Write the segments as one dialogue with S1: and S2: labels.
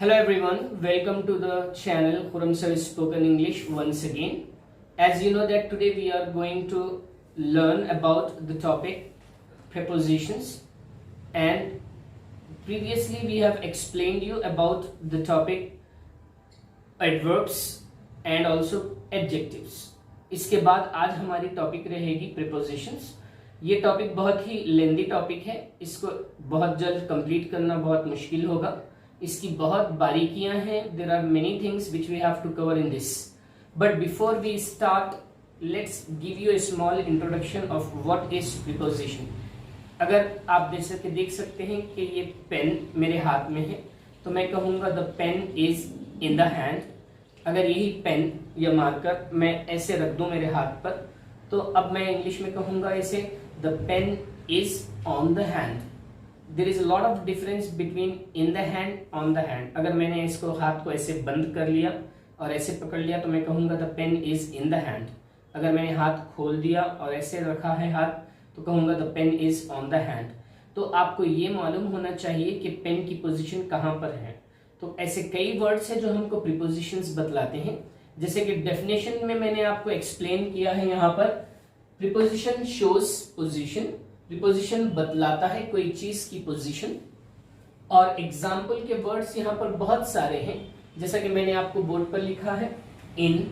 S1: Hello everyone, welcome to the channel Khurram Sir Spoken English once again. As you know that today we are going to learn about the topic prepositions, and previously we have explained you about the topic adverbs and also adjectives. इसके बाद आज हमारी topic रहेगी prepositions. ये topic बहुत ही लेंदी topic है, इसको बहुत जल्द कंप्लीट करना बहुत मुश्किल होगा. इसकी बहुत बारीकियां हैं. There are many things which we have to cover in this. But before we start, let's give you a small introduction of what is preposition. अगर आप देख सकते हैं कि ये पेन मेरे हाथ में है, तो मैं कहूँगा the pen is in the hand. अगर यही पेन या मार्कर मैं ऐसे रख दूं मेरे हाथ पर, तो अब मैं इंग्लिश में कहूँगा ऐसे the pen is on the hand. There is a lot of difference between in the hand, on the hand. अगर मैंने इसको हाथ को ऐसे बंद कर लिया और ऐसे पकड़ लिया तो मैं कहूँगा the pen is in the hand. अगर मैंने हाथ खोल दिया और ऐसे रखा है हाथ, तो कहूँगा the pen is on the hand. तो आपको ये मालूम होना चाहिए कि पेन की पोजीशन कहाँ पर है. तो ऐसे कई वर्ड्स हैं जो हमको प्रीपोजिशंस बतलाते हैं. जैसे कि डेफिनेशन में मैंने आपको एक्सप्लेन किया है यहाँ पर, प्रीपोजिशन शोज पोजीशन. प्रीपोजिशन बतलाता है कोई चीज की पोजीशन. और एग्जाम्पल के वर्ड्स यहाँ पर बहुत सारे हैं, जैसा कि मैंने आपको बोर्ड पर लिखा है. In,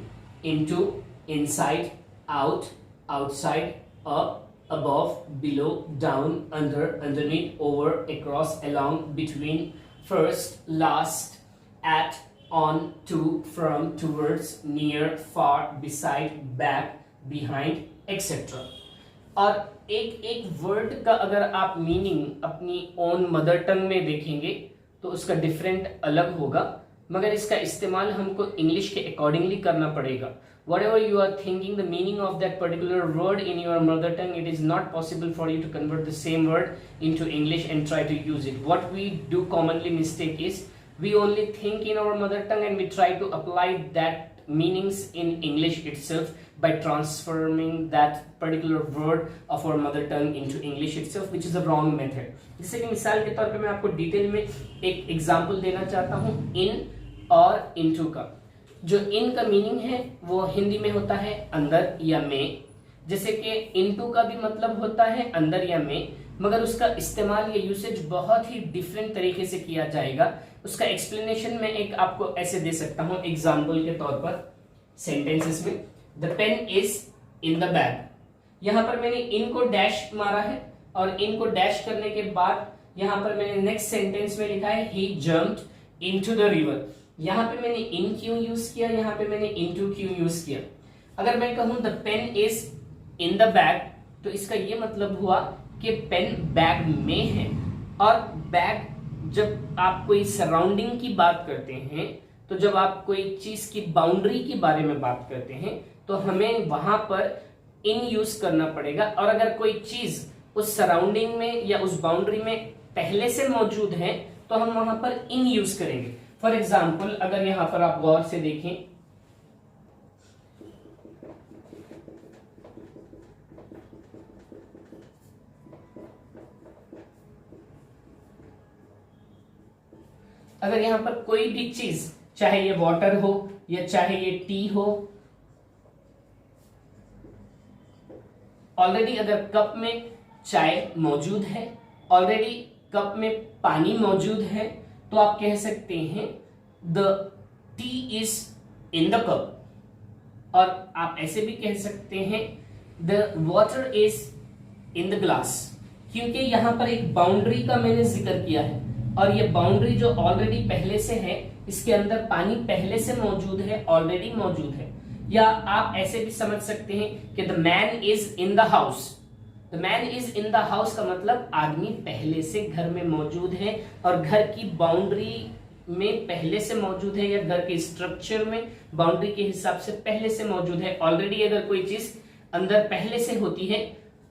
S1: into, inside, out, outside, up, above, below, down, under, underneath, over, across, along, between, first, last, at, on, to, from, towards, near, far, beside, back, behind, etcetera. और एक एक वर्ड का अगर आप मीनिंग अपनी ओन मदर टंग में देखेंगे तो उसका डिफरेंट अलग होगा, मगर इसका इस्तेमाल हमको इंग्लिश के अकॉर्डिंगली करना पड़ेगा. Whatever you are thinking the meaning of that particular word in your mother tongue, it is not possible for you to convert the same word into English and try to use it. What we do commonly mistake is we only think in our mother tongue and we try to apply that meanings in English itself by transforming that particular word of our mother tongue into English itself, which is a wrong method. जैसे कि मिसाल के तौर पे मैं आपको detail में एक एग्जांपल देना चाहता हूँ इन और इनटू का. जो इन का मीनिंग है वो हिंदी में होता है अंदर या में, जैसे कि इनटू का भी मतलब होता है अंदर या में, मगर उसका इस्तेमाल या यूसेज बहुत ही डिफरेंट तरीके से किया जाएगा. उसका एक्सप्लेनेशन मैं एक आपको ऐसे दे सकता हूं एग्जाम्पल के तौर पर सेंटेंसेस में. The pen is in the bag. यहां पर मैंने इन को डैश मारा है और इन को डैश करने के बाद यहां पर मैंने नेक्स्ट सेंटेंस में लिखा है ही जंप्ड इनटू द रिवर. यहां पे मैंने इन क्यों यूज किया, यहां पे मैंने इनटू क्यों यूज किया. अगर मैं कहूं the pen is in the bag, तो इसका ये मतलब हुआ कि पेन बैग में है. और बैग, जब आप कोई सराउंडिंग की बात करते हैं, तो जब आप कोई चीज की बाउंड्री के बारे में बात करते हैं, तो हमें वहां पर इन यूज करना पड़ेगा. और अगर कोई चीज उस सराउंडिंग में या उस बाउंड्री में पहले से मौजूद है, तो हम वहां पर इन यूज करेंगे. फॉर एग्जाम्पल, अगर यहां पर आप गौर से देखें, अगर यहां पर कोई भी चीज, चाहे ये वाटर हो या चाहे ये टी हो, ऑलरेडी अगर कप में चाय मौजूद है, ऑलरेडी कप में पानी मौजूद है, तो आप कह सकते हैं the tea is in the cup. और आप ऐसे भी कह सकते हैं the water is in the glass, क्योंकि यहां पर एक बाउंड्री का मैंने जिक्र किया है. और ये बाउंड्री जो ऑलरेडी पहले से है, इसके अंदर पानी पहले से मौजूद है, ऑलरेडी मौजूद है. या आप ऐसे भी समझ सकते हैं कि the man is in the house. The man is in the house का मतलब आदमी पहले से घर में मौजूद है और घर की बाउंड्री में पहले से मौजूद है, या घर के स्ट्रक्चर में बाउंड्री के हिसाब से पहले से मौजूद है. ऑलरेडी अगर कोई चीज अंदर पहले से होती है,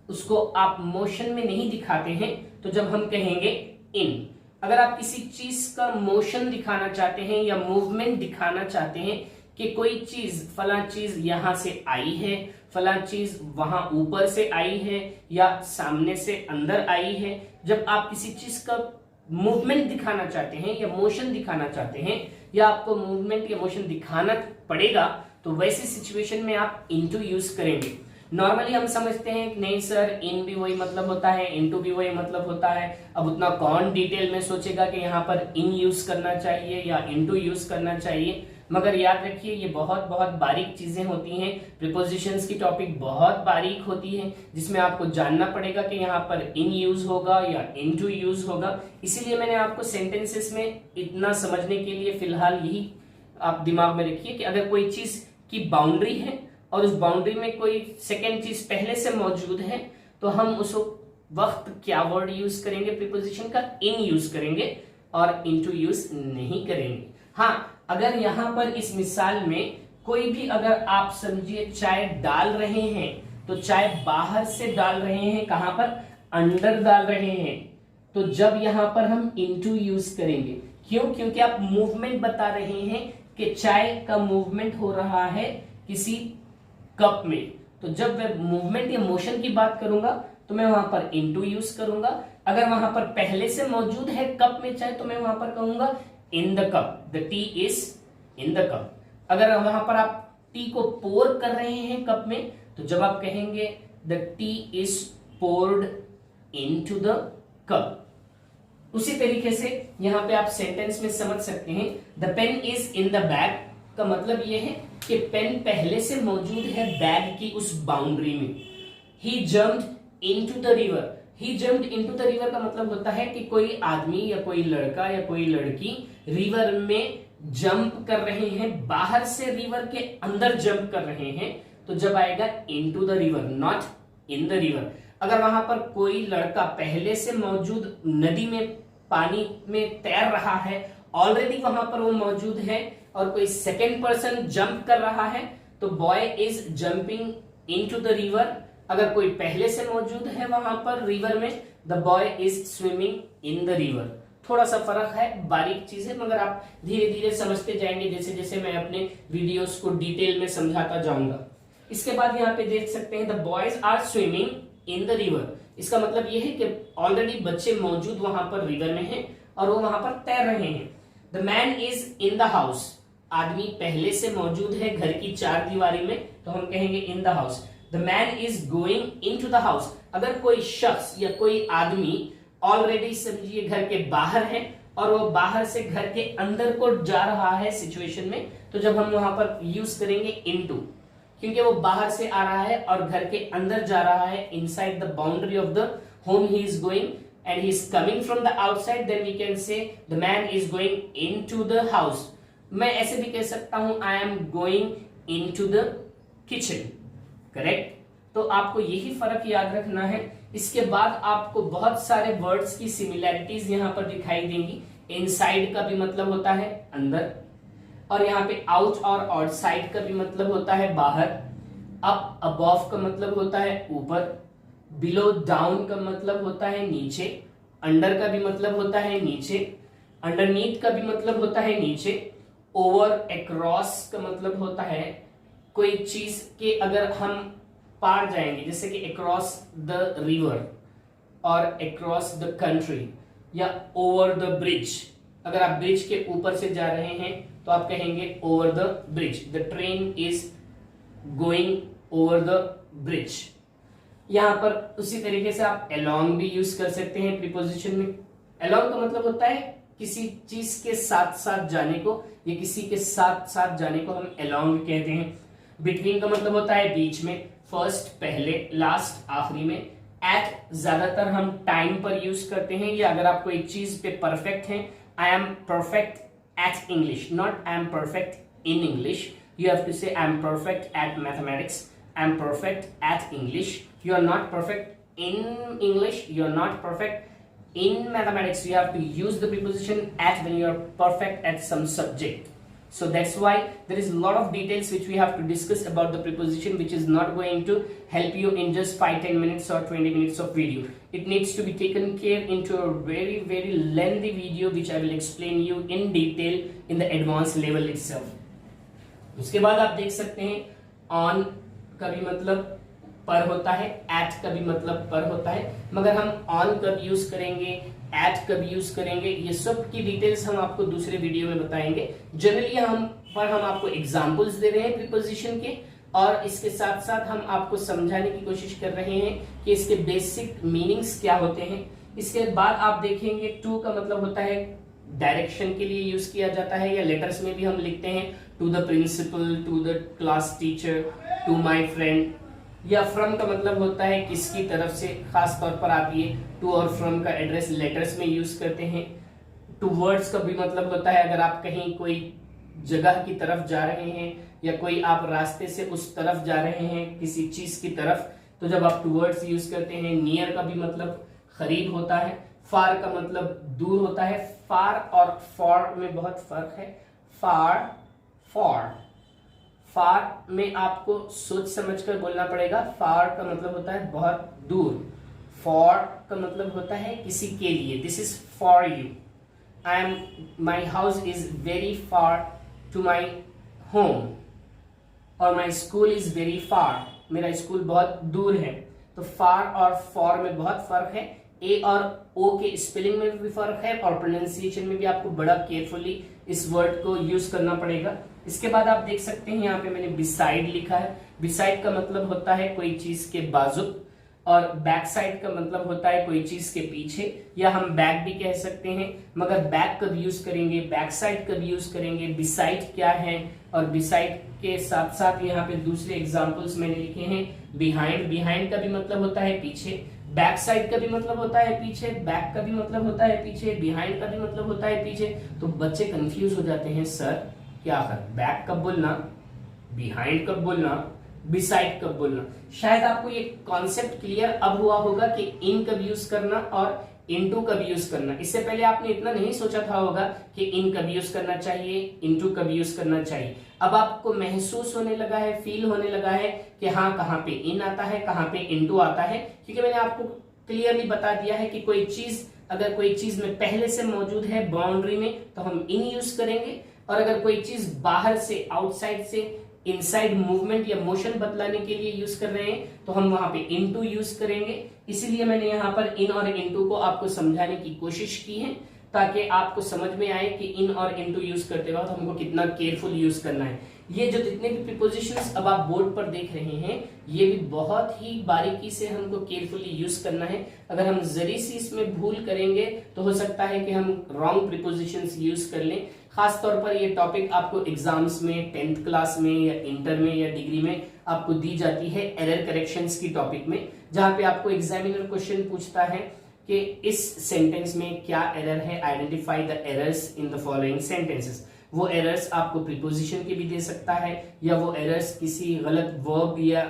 S1: उसको आप मोशन में नहीं दिखाते हैं, तो जब हम कहेंगे इन. अगर आप किसी चीज का मोशन दिखाना चाहते हैं या मूवमेंट दिखाना चाहते हैं कि कोई चीज, फला चीज यहां से आई है, फला चीज वहां ऊपर से आई है या सामने से अंदर आई है, जब आप किसी चीज का मूवमेंट दिखाना चाहते हैं या मोशन दिखाना चाहते हैं या आपको मूवमेंट या मोशन दिखाना पड़ेगा, तो वैसी सिचुएशन में आप इनटू यूज करेंगे। नॉर्मली हम समझते हैं कि नहीं सर, इन भी वही मतलब होता है, इनटू भी वही मतलब होता है। अब उतना कौन डिटेल में सोचेगा कि यहाँ पर इन यूज करना चाहिए या इनटू यूज करना चाहिए। मगर याद रखिए, ये बहुत बहुत बारीक चीजें होती हैं। प्रीपोजिशंस की टॉपिक बहुत बारीक होती है, जिसमें आपको जानना पड़ेगा कि यहाँ पर इन यूज होगा या इनटू यूज होगा। इसीलिए मैंने आपको सेंटेंसेस में इतना समझने के लिए फिलहाल यही आप दिमाग में रखिए कि अगर कोई चीज की बाउंड्री है और उस बाउंड्री में कोई सेकेंड चीज पहले से मौजूद है, तो हम उस वक्त क्या वर्ड यूज करेंगे, प्रीपोजिशन का इन यूज करेंगे और इनटू यूज नहीं करेंगे। हाँ, अगर यहाँ पर इस मिसाल में कोई भी अगर आप समझिए चाय डाल रहे हैं, तो चाय बाहर से डाल रहे हैं, कहां पर, अंदर डाल रहे हैं, तो जब यहां पर हम इनटू यूज करेंगे। क्यों? क्योंकि आप मूवमेंट बता रहे हैं कि चाय का मूवमेंट हो रहा है किसी कप में। तो जब मैं मूवमेंट या मोशन की बात करूंगा तो मैं वहां पर इनटू यूज करूंगा। अगर वहां पर पहले से मौजूद है कप में चाय, तो मैं वहां पर कहूंगा in the cup, the tea is in the cup. अगर वहां पर आप टी को पोर कर रहे हैं कप में, तो जब आप कहेंगे the tea is poured into the cup. उसी तरीके से यहां पे आप सेंटेंस में समझ सकते हैं, the pen is in the bag का मतलब यह है कि पेन पहले से मौजूद है बैग की उस बाउंड्री में। He jumped into the river, he jumped into the river का मतलब होता है कि कोई आदमी या कोई लड़का या कोई लड़की रिवर में जंप कर रहे हैं, बाहर से रिवर के अंदर जंप कर रहे हैं, तो जब आएगा into the river, not in the river. अगर वहां पर कोई लड़का पहले से मौजूद नदी में पानी में तैर रहा है, ऑलरेडी वहां पर वो मौजूद है, और कोई सेकेंड पर्सन जंप कर रहा है, तो boy is jumping into the river. अगर कोई पहले से मौजूद है वहां पर रिवर में, the boy is swimming in the river. थोड़ा सा फर्क है, बारीक चीज है, मगर आप धीरे धीरे समझते जाएंगे जैसे जैसे मैं अपने वीडियोस को डिटेल में समझाता जाऊंगा। इसके बाद यहाँ पे देख सकते हैं, the boys are swimming in the river. इसका मतलब यह है कि ऑलरेडी बच्चे मौजूद वहां पर रिवर में हैं और वो वहां पर तैर रहे हैं। The man is in the house, आदमी पहले से मौजूद है घर की चार दीवारी में, तो हम कहेंगे in the house. The man is going in to the house. अगर कोई शख्स या कोई आदमी ऑलरेडी समझिए घर के बाहर है और वो बाहर से घर के अंदर को जा रहा है सिचुएशन में, तो जब हम वहां पर यूज करेंगे इनटू, क्योंकि वो बाहर से आ रहा है और घर के अंदर जा रहा है, inside the boundary of the home he is going and he is coming from the outside, then we can say the man is going into the house. मैं ऐसे भी कह सकता हूं, I am going into the kitchen, correct. तो आपको यही फर्क याद रखना है। इसके बाद आपको बहुत सारे वर्ड्स की सिमिलैरिटीज यहां पर दिखाई देंगी। इनसाइड का भी मतलब होता है अंदर, और यहाँ पे आउट और आउटसाइड का भी मतलब होता है बाहर। अप अबव का मतलब होता है ऊपर, बिलो डाउन का मतलब होता है नीचे, अंडर का भी मतलब होता है नीचे, अंडरनीथ का भी मतलब होता है नीचे, ओवर अक्रॉस का मतलब होता है कोई चीज के अगर हम पार जाएंगे, जैसे कि अक्रॉस द रिवर और अक्रॉस द कंट्री, या ओवर द ब्रिज। अगर आप ब्रिज के ऊपर से जा रहे हैं तो आप कहेंगे over the bridge, the train is going over the bridge. यहां पर उसी तरीके से आप along भी यूज कर सकते हैं प्रीपोजिशन में। along का मतलब होता है किसी चीज के साथ साथ जाने को, या किसी के साथ साथ जाने को हम along कहते हैं। बिटवीन का मतलब होता है बीच में, फर्स्ट पहले, लास्ट आखिरी में। एट ज्यादातर हम टाइम पर यूज करते हैं, या अगर आप कोई चीज पे परफेक्ट हैं, I am perfect at English, not I am perfect in English. You have to say I am perfect at mathematics, I am perfect at English. You are not perfect in English, you are not perfect in mathematics. You have to use the preposition at when you are perfect at some subject. So that's why there is a lot of details which we have to discuss about the preposition, which is not going to help you in just 5-10 minutes or 20 minutes of video. It needs to be taken care into a very lengthy video which I will explain you in detail in the advanced level itself. उसके बाद आप देख सकते हैं on का भी मतलब पर होता है, एट का भी मतलब पर होता है, मगर हम ऑन कब यूज करेंगे, एट कब यूज करेंगे, ये सब की डिटेल्स हम आपको दूसरे वीडियो में बताएंगे। जनरली हम आपको एग्जांपल्स दे रहे हैं प्रीपोजिशन के, और इसके साथ साथ हम आपको समझाने की कोशिश कर रहे हैं कि इसके बेसिक मीनिंग्स क्या होते हैं। इसके बाद आप देखेंगे टू का मतलब होता है डायरेक्शन के लिए यूज किया जाता है, या लेटर्स में भी हम लिखते हैं to the principal, to the class teacher, to my friend. या फ्रॉम का मतलब होता है किसकी तरफ से, खास तौर पर आप ये टू और फ्रॉम का एड्रेस लेटर्स में यूज करते हैं। टूवर्ड्स का भी मतलब होता है अगर आप कहीं कोई जगह की तरफ जा रहे हैं, या कोई आप रास्ते से उस तरफ जा रहे हैं किसी चीज की तरफ, तो जब आप टूवर्ड्स यूज करते हैं। नियर का भी मतलब करीब होता है। फार का मतलब दूर होता है। फार और फॉर में बहुत फर्क है। फार, फॉर, फार में आपको सोच समझकर बोलना पड़ेगा। फार का मतलब होता है बहुत दूर। फॉर का मतलब होता है किसी के लिए, this is for you. My house is very far to my home, और my school is very far, मेरा स्कूल बहुत दूर है। तो फार और फॉर में बहुत फर्क है। ए और ओ के स्पेलिंग में भी फर्क है, और प्रोनाउंसिएशन में भी आपको बड़ा केयरफुली इस वर्ड को यूज करना पड़ेगा। इसके बाद आप देख सकते हैं यहाँ पे मैंने बिसाइड लिखा है। बिसाइड का मतलब होता है कोई चीज के बाजू, और बैक साइड का मतलब होता है कोई चीज के पीछे, या हम बैक भी कह सकते हैं। मगर बैक कब यूज करेंगे, बैक साइड कब यूज करेंगे, बिसाइड क्या है, और बिसाइड के साथ साथ यहाँ पे दूसरे एग्जांपल्स मैंने लिखे हैं। बिहाइंड, बिहाइंड का भी मतलब होता है पीछे। बैक साइड का भी मतलब होता है पीछे, बैक का भी मतलब होता है पीछे, बिहाइंड का भी मतलब होता है पीछे। तो बच्चे कंफ्यूज हो जाते हैं, सर क्या कर, बैक कब बोलना, बिहाइंड कब बोलना, बिसाइड कब बोलना। शायद आपको ये कॉन्सेप्ट क्लियर अब हुआ होगा कि इन कब यूज करना और इनटू कब यूज करना। इससे पहले आपने इतना नहीं सोचा था होगा कि इन कब यूज करना चाहिए, इनटू कब यूज करना चाहिए। अब आपको महसूस होने लगा है, फील होने लगा है कि हाँ कहाँ पे इन आता है, कहाँ पे इनटू आता है, क्योंकि मैंने आपको क्लियरली बता दिया है कि कोई चीज अगर कोई चीज में पहले से मौजूद है बाउंड्री में तो हम इन यूज करेंगे, और अगर कोई चीज बाहर से, आउटसाइड से इनसाइड मूवमेंट या मोशन बतलाने के लिए यूज कर रहे हैं तो हम वहां पे इनटू यूज करेंगे। इसीलिए मैंने यहाँ पर इन और इनटू को आपको समझाने की कोशिश की है, ताकि आपको समझ में आए कि इन और इनटू यूज करते वक्त हमको कितना केयरफुल यूज करना है। ये जो जितने भी प्रीपोजिशंस अब आप बोर्ड पर देख रहे हैं, ये भी बहुत ही बारीकी से हमको केयरफुली यूज करना है। अगर हम जरी सी इसमें भूल करेंगे तो हो सकता है कि हम रॉन्ग प्रीपोजिशंस यूज कर लें। खास तौर पर ये टॉपिक आपको एग्जाम्स में 10th क्लास में या इंटर में या डिग्री में आपको दी जाती है एरर करेक्शंस की टॉपिक में, जहां पे आपको एग्जामिनर क्वेश्चन पूछता है कि इस सेंटेंस में क्या एरर है, identify the errors in the following sentences. वो एरर्स आपको प्रीपोजिशन के भी दे सकता है, या वो एरर्स किसी गलत वर्ब, या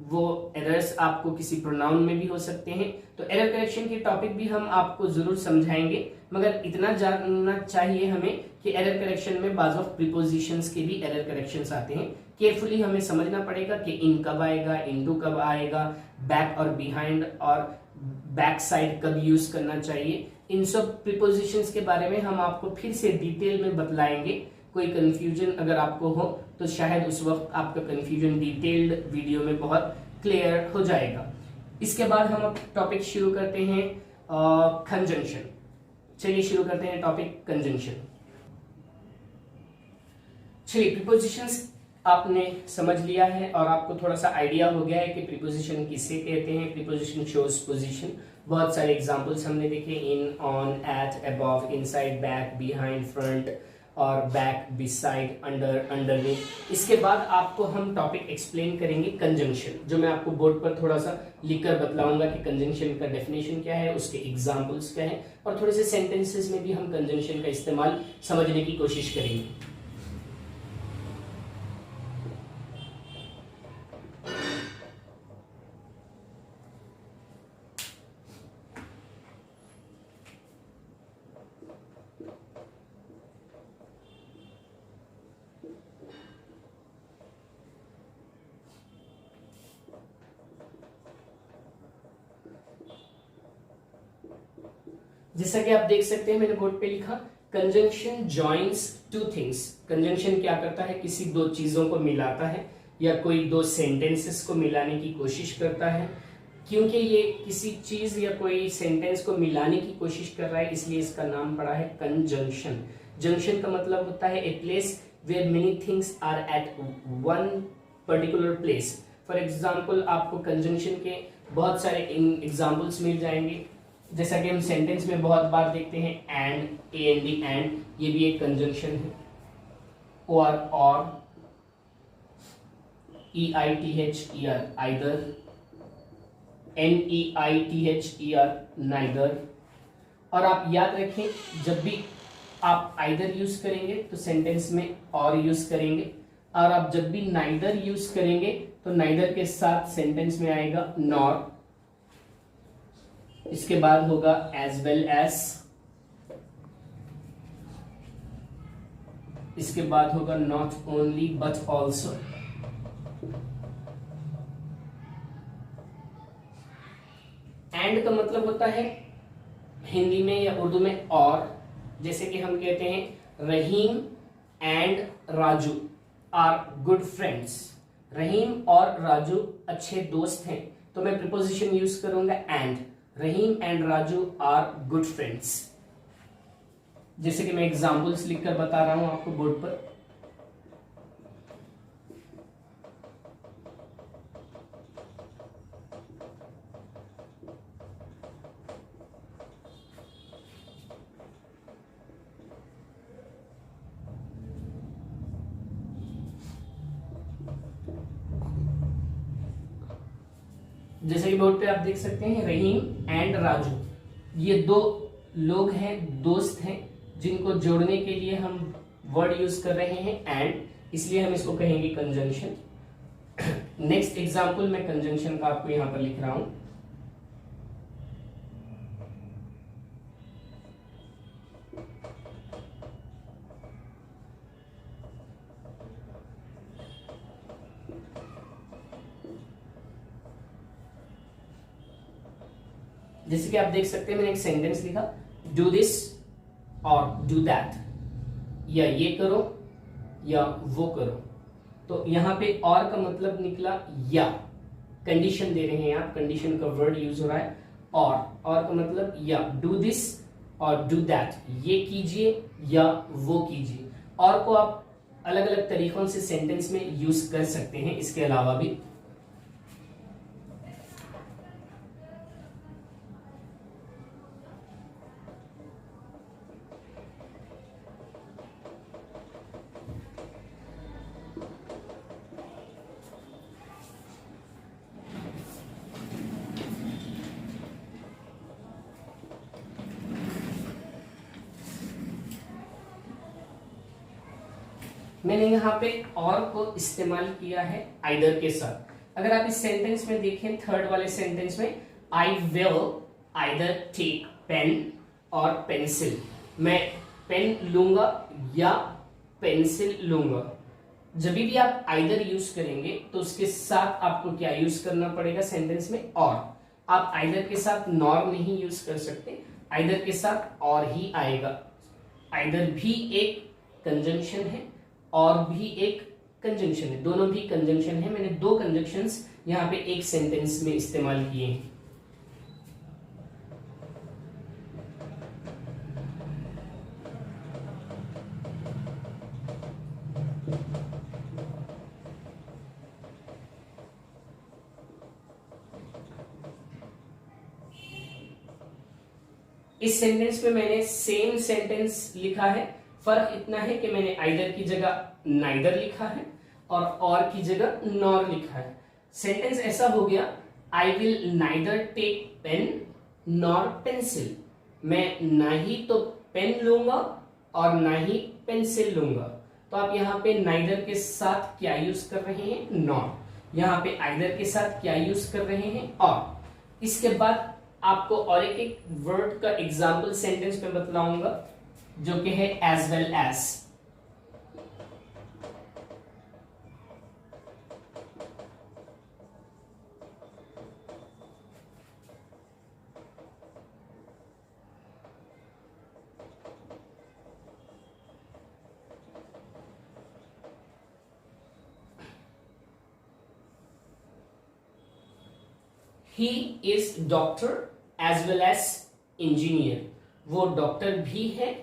S1: वो एरर्स आपको किसी प्रोनाउन में भी हो सकते हैं। तो एरर करेक्शन के टॉपिक भी हम आपको जरूर समझाएंगे, मगर इतना जानना चाहिए हमें कि एरर करेक्शन में बाज ऑफ प्रीपोजिशंस के भी एरर करेक्शंस आते हैं। केयरफुली हमें समझना पड़ेगा कि इन कब आएगा, इनटू कब आएगा, बैक और बिहाइंड और बैक साइड कब यूज करना चाहिए। इन सब प्रीपोजिशंस के बारे में हम आपको फिर से डिटेल में बतलाएंगे। कोई कंफ्यूजन अगर आपको हो तो शायद उस वक्त आपका कंफ्यूजन डिटेल्ड वीडियो में बहुत क्लियर हो जाएगा। इसके बाद हम अब टॉपिक शुरू करते हैं कंजंक्शन। चलिए शुरू करते हैं टॉपिक कंजंक्शन। चलिए, प्रीपोजिशंस आपने समझ लिया है और आपको थोड़ा सा आइडिया हो गया है कि प्रीपोजिशन किसे कहते हैं। Preposition shows position. बहुत सारे एग्जांपल्स हमने देखे, in, on, at, above, inside, back, behind, front और बैक, बिसाइड, अंडर, अंडरनीथ। इसके बाद आपको हम टॉपिक एक्सप्लेन करेंगे कंजंक्शन, जो मैं आपको बोर्ड पर थोड़ा सा लिखकर बतलाऊंगा कि कंजंक्शन का डेफिनेशन क्या है, उसके एग्जांपल्स क्या है, और थोड़े से सेंटेंसेस में भी हम कंजंक्शन का इस्तेमाल समझने की कोशिश करेंगे। जैसा कि आप देख सकते हैं मैंने बोर्ड पे लिखा, conjunction joins two things. Conjunction क्या करता है, किसी दो चीजों को मिलाता है। या कोई दो सेंटेंसेस को मिलाने की कोशिश करता है। क्योंकि ये किसी चीज या कोई सेंटेंस को मिलाने की कोशिश कर रहा है, इसलिए इसका नाम पड़ा है कंजंक्शन। जंक्शन का मतलब होता है a place where many things are at one particular place. For example आपको कंजंक्शन के बहुत सारे एग्जाम्पल्स मिल जाएंगे, जैसा कि हम सेंटेंस में बहुत बार देखते हैं एंड, AND, एंड, ये भी एक कंजंक्शन है। और EITHER, either, NEITHER, neither। और आप याद रखें, जब भी आप आइदर यूज करेंगे तो सेंटेंस में और यूज करेंगे, और आप जब भी नाइदर यूज करेंगे तो नाइदर के साथ सेंटेंस में आएगा नॉर, इसके बाद होगा एज वेल एज, इसके बाद होगा not only but also, and का मतलब होता है हिंदी में या उर्दू में और। जैसे कि हम कहते हैं Rahim and Raju are good friends, Rahim और राजू अच्छे दोस्त हैं, तो मैं प्रीपोजिशन यूज करूंगा and, Rahim and Raju are good friends. जैसे कि मैं एग्जांपल्स लिखकर बता रहा हूं आपको बोर्ड पर। जैसे कि बोर्ड पे आप देख सकते हैं रहीम एंड राजू, ये दो लोग हैं, दोस्त हैं, जिनको जोड़ने के लिए हम वर्ड यूज कर रहे हैं एंड, इसलिए हम इसको कहेंगे कंजंक्शन। नेक्स्ट एग्जांपल मैं कंजंक्शन का आपको यहां पर लिख रहा हूं। जैसे कि आप देख सकते हैं मैंने एक सेंटेंस लिखा, डू दिस और डू दैट, या ये करो या वो करो। तो यहां पे और का मतलब निकला या, कंडीशन दे रहे हैं आप, कंडीशन का वर्ड यूज हो रहा है और का मतलब या, डू दिस और डू दैट, ये कीजिए या वो कीजिए। और को आप अलग अलग तरीकों से सेंटेंस में यूज कर सकते हैं, इसके अलावा भी। मैंने यहाँ पे और को इस्तेमाल किया है आइदर के साथ। अगर आप इस सेंटेंस में देखें, थर्ड वाले सेंटेंस में, I will either take pen और पेंसिल, मैं पेन लूंगा या पेंसिल लूंगा। जब भी आप आइदर यूज करेंगे तो उसके साथ आपको क्या यूज करना पड़ेगा सेंटेंस में, और। आप आइदर के साथ नॉर नहीं यूज कर सकते, आइदर के साथ और ही आएगा। आइदर भी एक कंजंक्शन है और भी एक कंजंक्शन है, दोनों भी कंजंक्शन है। मैंने दो कंजंक्शंस यहाँ पे एक सेंटेंस में इस्तेमाल किए हैं। इस सेंटेंस में मैंने सेम सेंटेंस लिखा है, फर्क इतना है कि मैंने आइदर की जगह नाइदर लिखा है और की जगह नॉर लिखा है। सेंटेंस ऐसा हो गया, I will neither take pen nor pencil, मैं ना ही तो पेन लूंगा और ना ही पेंसिल लूंगा। तो आप यहाँ पे नाइदर के साथ क्या यूज कर रहे हैं, नॉर। यहाँ पे आइदर के साथ क्या यूज कर रहे हैं, और। इसके बाद आपको और एक वर्ड का एग्जाम्पल सेंटेंस में बतलाऊंगा, जो कि है as well as. He is doctor as well as engineer. वो डॉक्टर भी है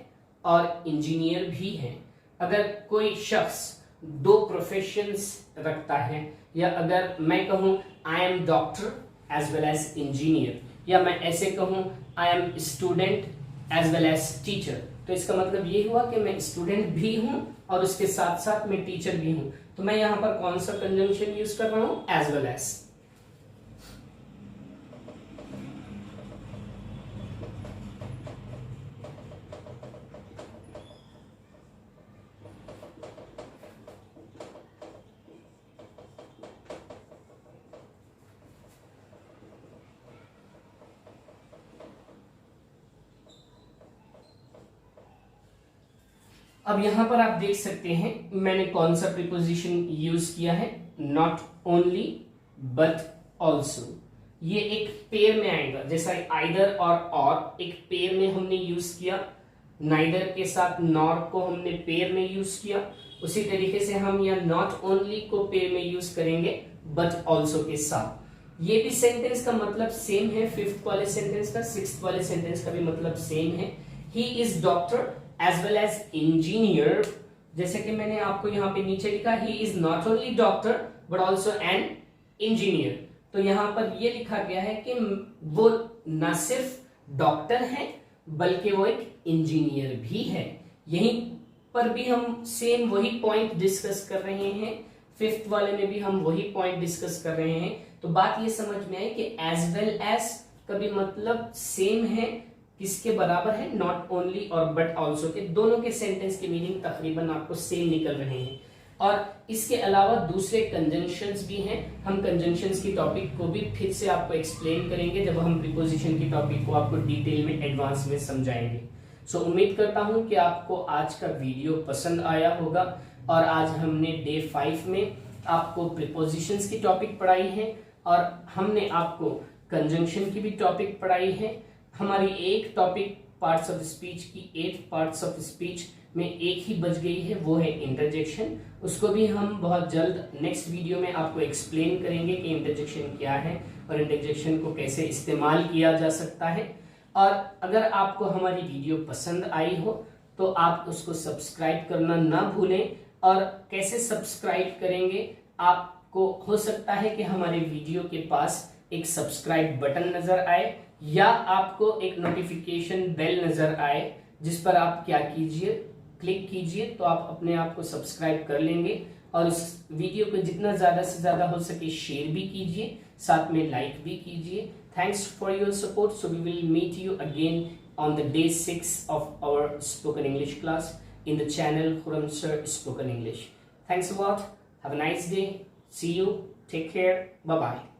S1: और इंजीनियर भी है। अगर कोई शख्स दो प्रोफेशंस रखता है, या अगर मैं कहूं I am doctor as well as engineer, या मैं ऐसे कहूं I am student as well as teacher, तो इसका मतलब ये हुआ कि मैं स्टूडेंट भी हूं और उसके साथ साथ मैं टीचर भी हूं। तो मैं यहां पर कौन सा कंजंक्शन यूज कर रहा हूं? As well as. अब यहां पर आप देख सकते हैं मैंने कौन सा प्रीपोजिशन यूज किया है, नॉट ओनली बट ऑल्सो। ये एक पेयर में आएगा, जैसा आइदर और एक पेयर में हमने यूज किया, नाइदर के साथ नॉर को हमने पेयर में यूज किया, उसी तरीके से हम यहाँ नॉट ओनली को पेयर में यूज करेंगे बट ऑल्सो के साथ। ये भी सेंटेंस का मतलब सेम है, फिफ्थ वाले सेंटेंस का, सिक्स्थ वाले सेंटेंस का भी मतलब सेम है। He is doctor as well as engineer, जैसे कि मैंने आपको यहाँ पे नीचे लिखा, he is not only doctor but also an engineer. तो यहाँ पर ये लिखा गया है कि वो न सिर्फ डॉक्टर है बल्कि वो एक इंजीनियर भी है। यहीं पर भी हम सेम वही पॉइंट डिस्कस कर रहे हैं, फिफ्थ वाले में भी हम वही पॉइंट डिस्कस कर रहे हैं। तो बात ये समझ में आई कि एज वेल एज का भी मतलब सेम है, किसके बराबर है? नॉट ओनली और बट ऑल्सो के। दोनों के सेंटेंस के मीनिंग तकरीबन आपको सेम निकल रहे हैं। और इसके अलावा दूसरे कंजंक्शंस भी हैं। हम कंजंक्शंस की टॉपिक को भी फिर से आपको एक्सप्लेन करेंगे जब हम प्रीपोजिशन की टॉपिक को आपको डिटेल में एडवांस में समझाएंगे। सो उम्मीद करता हूं कि आपको आज का वीडियो पसंद आया होगा। और आज हमने डे 5 में आपको प्रीपोजिशंस की टॉपिक पढ़ाई है और हमने आपको कंजंक्शन की भी टॉपिक पढ़ाई है। हमारी एक टॉपिक पार्ट्स ऑफ स्पीच की 8 पार्ट्स ऑफ स्पीच में एक ही बच गई है, वो है इंटरजेक्शन। उसको भी हम बहुत जल्द नेक्स्ट वीडियो में आपको एक्सप्लेन करेंगे कि इंटरजेक्शन क्या है और इंटरजेक्शन को कैसे इस्तेमाल किया जा सकता है। और अगर आपको हमारी वीडियो पसंद आई हो तो आप उसको सब्सक्राइब करना ना भूलें। और कैसे सब्सक्राइब करेंगे? आपको हो सकता है कि हमारे वीडियो के पास एक सब्सक्राइब बटन नजर आए या आपको एक नोटिफिकेशन बेल नजर आए, जिस पर आप क्या कीजिए, क्लिक कीजिए तो आप अपने आप को सब्सक्राइब कर लेंगे। और इस वीडियो को जितना ज्यादा से ज्यादा हो सके शेयर भी कीजिए, साथ में लाइक भी कीजिए। Thanks for your support. So we will meet you again on the day 6 of our spoken English class in the channel Khurram Sir Spoken English. Thanks a lot. Have a nice day. See you. Take care. Bye bye.